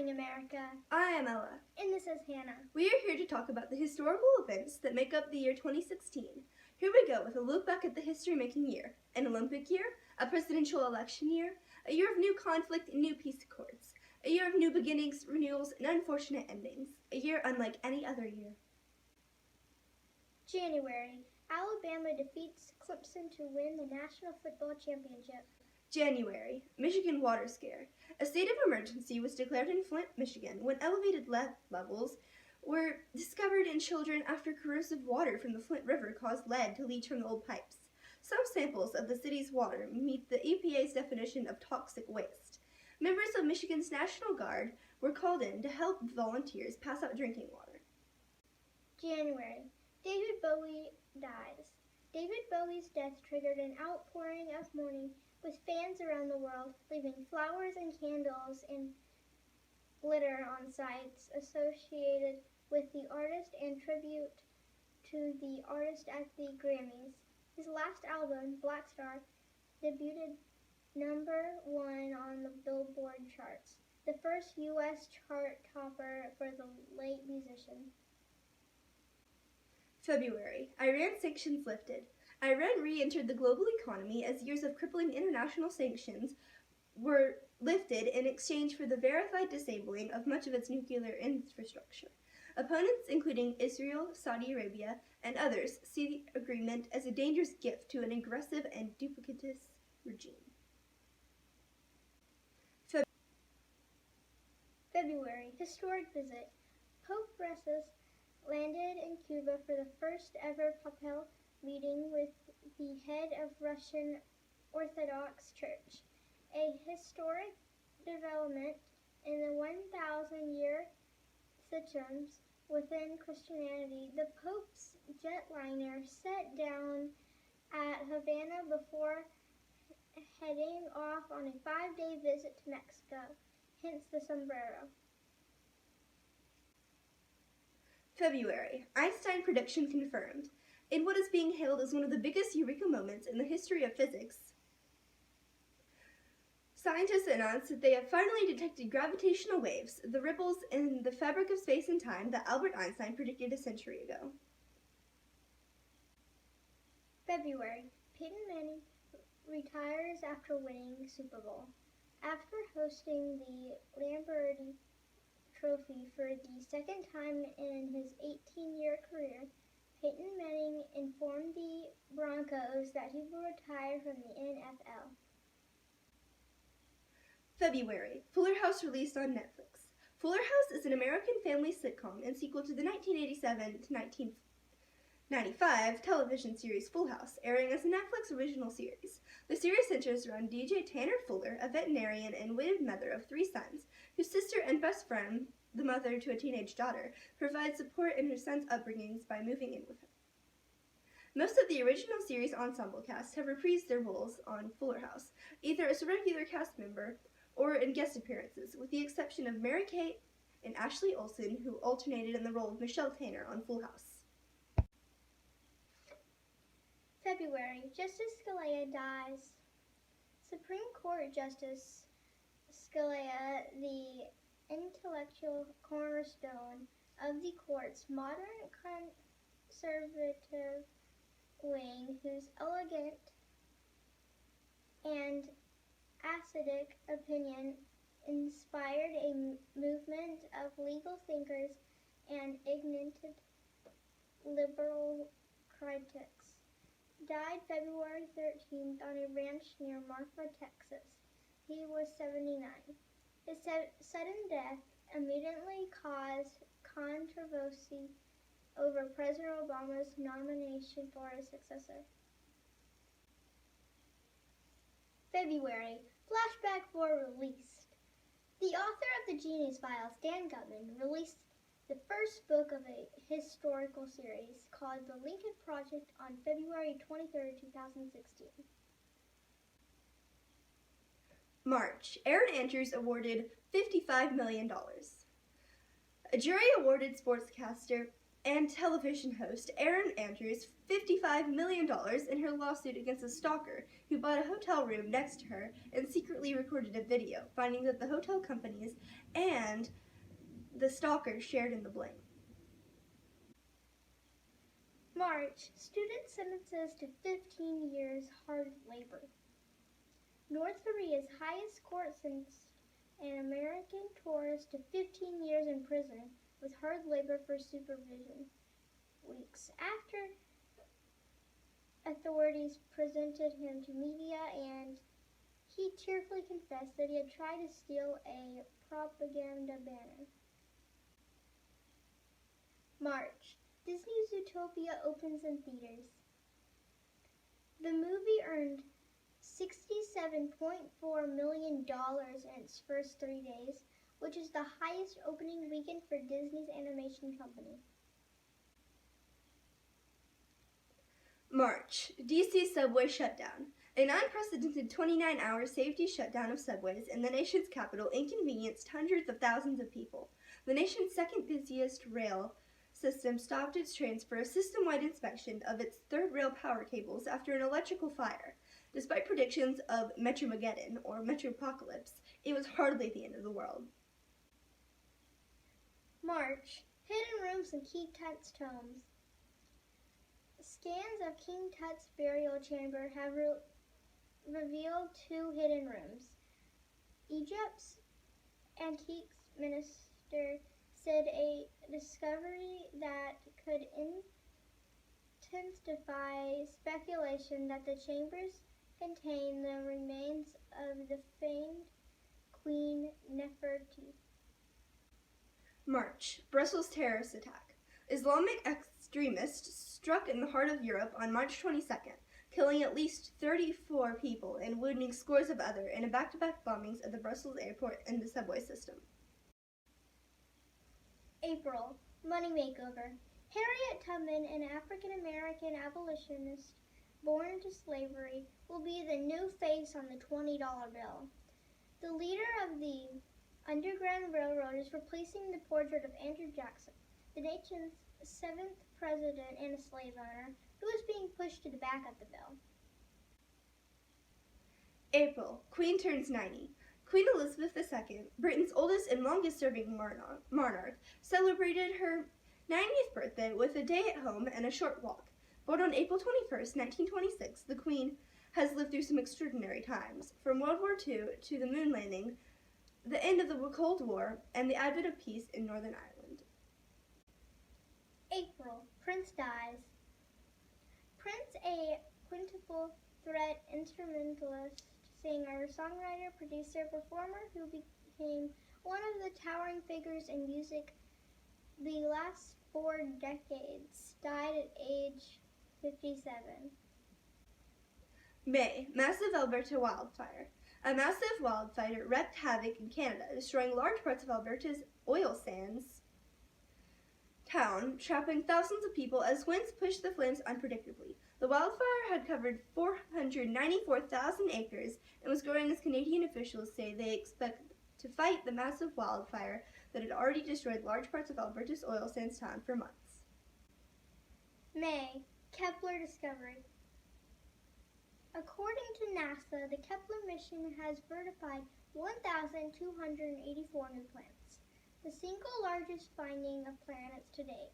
morning, America. I am Ella. And this is Hannah. We are here to talk about the historical events that make up the year 2016. Here we go with a look back at the history-making year. An Olympic year, a presidential election year, a year of new conflict and new peace accords, a year of new beginnings, renewals, and unfortunate endings, a year unlike any other year. January, Alabama defeats Clemson to win the National Football Championship. January, Michigan water scare. A state of emergency was declared in Flint, Michigan when elevated lead levels were discovered in children after corrosive water from the Flint River caused lead to leach from the old pipes. Some samples of the city's water meet the EPA's definition of toxic waste. Members of Michigan's National Guard were called in to help volunteers pass out drinking water. January, David Bowie dies. David Bowie's death triggered an outpouring of mourning with fans around the world leaving flowers and candles and glitter on sites associated with the artist and tribute to the artist at the Grammys. His last album, Black Star, debuted number 1 on the Billboard charts, the first U.S. chart topper for the late musician. February, Iran sanctions lifted. Iran re-entered the global economy as years of crippling international sanctions were lifted in exchange for the verified disabling of much of its nuclear infrastructure. Opponents, including Israel, Saudi Arabia, and others, see the agreement as a dangerous gift to an aggressive and duplicitous regime. February, historic visit. Pope Francis landed in Cuba for the first ever papal meeting with the head of Russian Orthodox Church, a historic development in the 1,000-year schisms within Christianity. The Pope's jetliner set down at Havana before heading off on a 5-day visit to Mexico, hence the sombrero. February, Einstein prediction confirmed. In what is being hailed as one of the biggest eureka moments in the history of physics, scientists announced that they have finally detected gravitational waves, the ripples in the fabric of space and time that Albert Einstein predicted a century ago. February, Peyton Manning retires after winning Super Bowl. After hosting the Lombardi Trophy for the second time in his 18-year career, Peyton Manning informed the Broncos that he will retire from the NFL. February, Fuller House released on Netflix. Fuller House is an American family sitcom and sequel to the 1987 to 1995 television series Full House, airing as a Netflix original series. The series centers around DJ Tanner Fuller, a veterinarian and widowed mother of 3 sons, whose sister and best friend, the mother to a teenage daughter, provides support in her son's upbringings by moving in with her. Most of the original series ensemble cast have reprised their roles on Fuller House, either as a regular cast member or in guest appearances, with the exception of Mary Kate and Ashley Olsen, who alternated in the role of Michelle Tanner on Full House. February, Justice Scalia dies. Supreme Court Justice Scalia, the intellectual cornerstone of the court's modern conservative wing, whose elegant and acidic opinion inspired a movement of legal thinkers and ignited liberal critics, died February 13th on a ranch near Marfa, Texas. He was 79. His sudden death immediately caused controversy over President Obama's nomination for his successor. February, Flashback 4 released. The author of the Genius Files, Dan Gutman, released the first book of a historical series called The Lincoln Project on February 23, 2016. March, Erin Andrews awarded $55 million. A jury awarded sportscaster and television host Erin Andrews $55 million in her lawsuit against a stalker who bought a hotel room next to her and secretly recorded a video, finding that the hotel companies and the stalker shared in the blame. March, student sentences to 15 years hard labor. North Korea's highest court sentenced an American tourist to 15 years in prison with hard labor for supervision. Weeks after authorities presented him to media, and he tearfully confessed that he had tried to steal a propaganda banner. March, Disney's Zootopia opens in theaters. The movie earned $67.4 million in its first 3 days, which is the highest opening weekend for Disney's animation company. March, D.C. subway shutdown. An unprecedented 29-hour safety shutdown of subways in the nation's capital inconvenienced hundreds of thousands of people. The nation's second busiest rail system stopped its trains for a system-wide inspection of its third rail power cables after an electrical fire. Despite predictions of Metromageddon, or Metropocalypse, it was hardly the end of the world. March, hidden rooms in King Tut's tombs. Scans of King Tut's burial chamber have revealed 2 hidden rooms. Egypt's Antiques Minister said a discovery that could intensify speculation that the chambers contain the remains of the famed Queen Nefertiti. March, Brussels terrorist attack. Islamic extremists struck in the heart of Europe on March 22nd, killing at least 34 people and wounding scores of others in back-to-back bombings at the Brussels airport and the subway system. April, money makeover. Harriet Tubman, an African-American abolitionist born into slavery, will be the new face on the $20 bill. The leader of the Underground Railroad is replacing the portrait of Andrew Jackson, the nation's 7th president and a slave owner, who is being pushed to the back of the bill. April, Queen turns 90. Queen Elizabeth II, Britain's oldest and longest-serving monarch, celebrated her 90th birthday with a day at home and a short walk. Born on April 21st, 1926, the Queen has lived through some extraordinary times, from World War II to the moon landing, the end of the Cold War, and the advent of peace in Northern Ireland. April, Prince dies. Prince, a quintuple threat instrumentalist, singer, songwriter, producer, performer who became one of the towering figures in music the last 4 decades, died at age 57. May, massive Alberta wildfire. A massive wildfire wreaked havoc in Canada, destroying large parts of Alberta's oil sands town, trapping thousands of people as winds pushed the flames unpredictably. The wildfire had covered 494,000 acres and was growing as Canadian officials say they expect to fight the massive wildfire that had already destroyed large parts of Alberta's oil sands town for months. May, Kepler discovery. According to NASA, the Kepler mission has verified 1,284 new planets, the single largest finding of planets to date.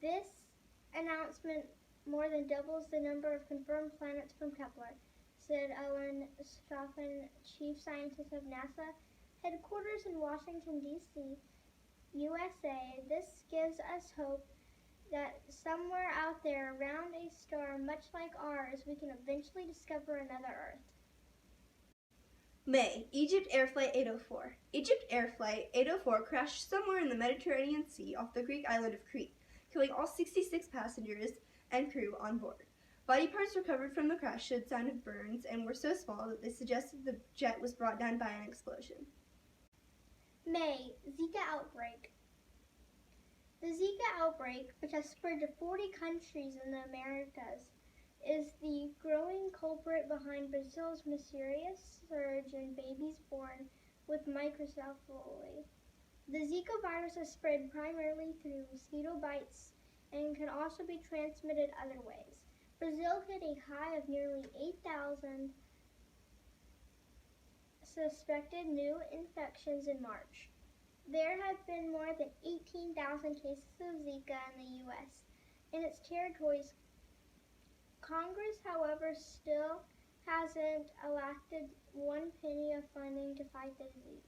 This announcement more than doubles the number of confirmed planets from Kepler, said Ellen Stofan, chief scientist of NASA, headquarters in Washington, D.C., USA. This gives us hope that somewhere out there around a star much like ours, we can eventually discover another Earth. May, Egypt Air Flight 804. Egypt Air Flight 804 crashed somewhere in the Mediterranean Sea off the Greek island of Crete, killing all 66 passengers and crew on board. Body parts recovered from the crash showed signs of burns and were so small that they suggested the jet was brought down by an explosion. May, Zika outbreak. The Zika outbreak, which has spread to 40 countries in the Americas, is the growing culprit behind Brazil's mysterious surge in babies born with microcephaly. The Zika virus is spread primarily through mosquito bites and can also be transmitted other ways. Brazil hit a high of nearly 8,000 suspected new infections in March. There have been more than 18,000 cases of Zika in the U.S. and its territories. Congress, however, still hasn't allotted one penny of funding to fight the disease.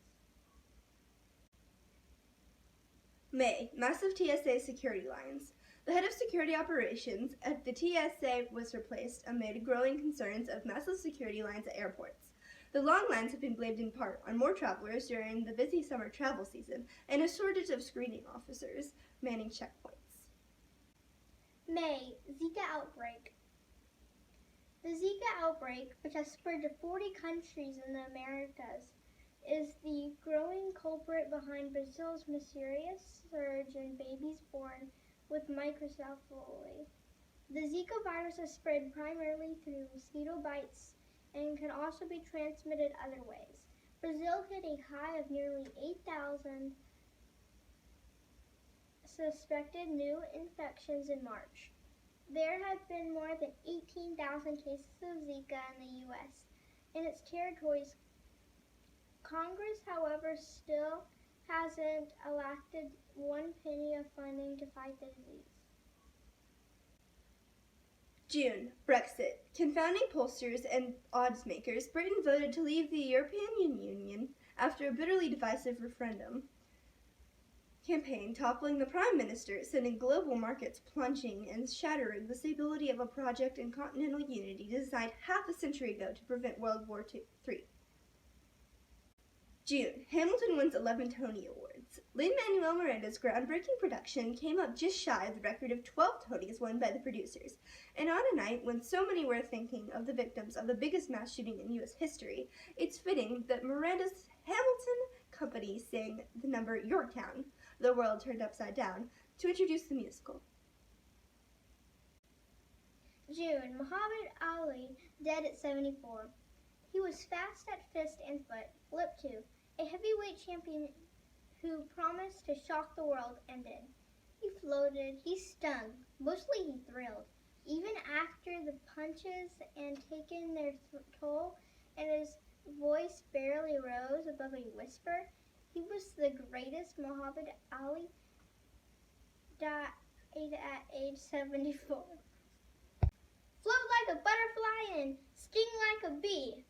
May, massive TSA security lines. The head of security operations at the TSA was replaced amid growing concerns of massive security lines at airports. The long lines have been blamed in part on more travelers during the busy summer travel season and a shortage of screening officers manning checkpoints. May, Zika outbreak. The Zika outbreak, which has spread to 40 countries in the Americas, is the growing culprit behind Brazil's mysterious surge in babies born with microcephaly. The Zika virus is spread primarily through mosquito bites and can also be transmitted other ways. Brazil hit a high of nearly 8,000 suspected new infections in March. There have been more than 18,000 cases of Zika in the U.S. and its territories. Congress, however, still hasn't allotted one penny of funding to fight the disease. June, Brexit. Confounding pollsters and odds makers, Britain voted to leave the European Union after a bitterly divisive referendum campaign toppling the Prime Minister, sending global markets plunging and shattering the stability of a project in continental unity designed half a century ago to prevent World War III. June, Hamilton wins 11 Tony Awards. Lin-Manuel Miranda's groundbreaking production came up just shy of the record of 12 Tonys won by the producers, and on a night when so many were thinking of the victims of the biggest mass shooting in U.S. history, it's fitting that Miranda's Hamilton company sang the number Yorktown, The World Turned Upside Down, to introduce the musical. June, Muhammad Ali, dead at 74. He was fast at fist and foot, flip two, a heavyweight champion who promised to shock the world and did. He floated, he stung, mostly he thrilled. Even after the punches and taken their toll and his voice barely rose above a whisper, he was the greatest. Muhammad Ali died at age 74. Float like a butterfly and sting like a bee.